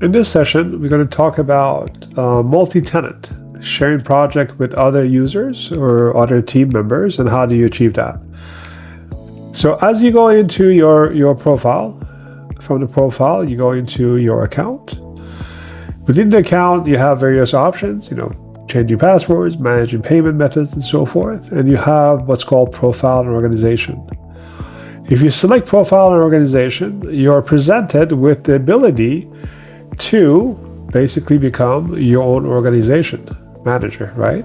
In this session, we're going to talk about multi-tenant, sharing project with other users or other team members, and how do you achieve that. So as you go into your profile, from the profile, you go into your account. Within the account, you have various options, changing passwords, managing payment methods, and so forth. And you have what's called profile and organization. If you select profile and organization, you're presented with the ability to basically become your own organization manager, right?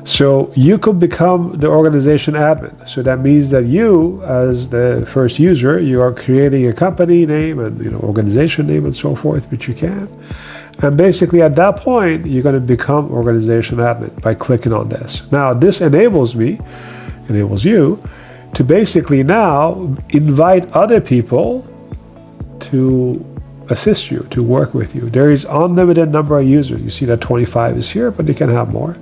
So you could become the organization admin. So that means that you, as the first user, you are creating a company name and organization name and so forth, which you can. And basically at that point, you're going to become organization admin by clicking on this. Now, this enables you to basically now invite other people to assist you, to work with you. There is unlimited number of users. You see that 25 is here, but you can have more.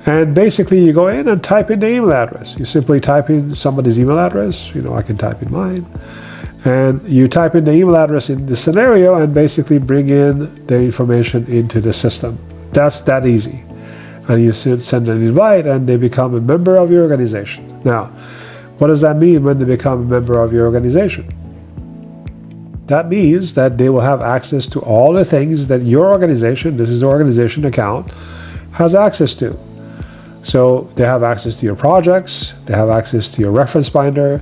And basically you go in and type in the email address. You simply type in somebody's email address. I can type in mine. And you type in the email address in the scenario and basically bring in the information into the system. That's that easy. And you send an invite and they become a member of your organization. Now, what does that mean when they become a member of your organization? That means that they will have access to all the things that your organization, this is the organization account, has access to. So they have access to your projects, they have access to your reference binder.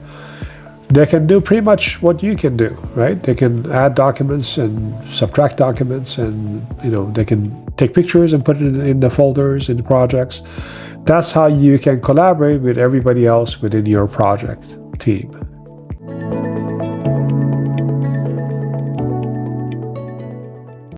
They can do pretty much what you can do, right? They can add documents and subtract documents, and they can take pictures and put it in the folders, in the projects. That's how you can collaborate with everybody else within your project team.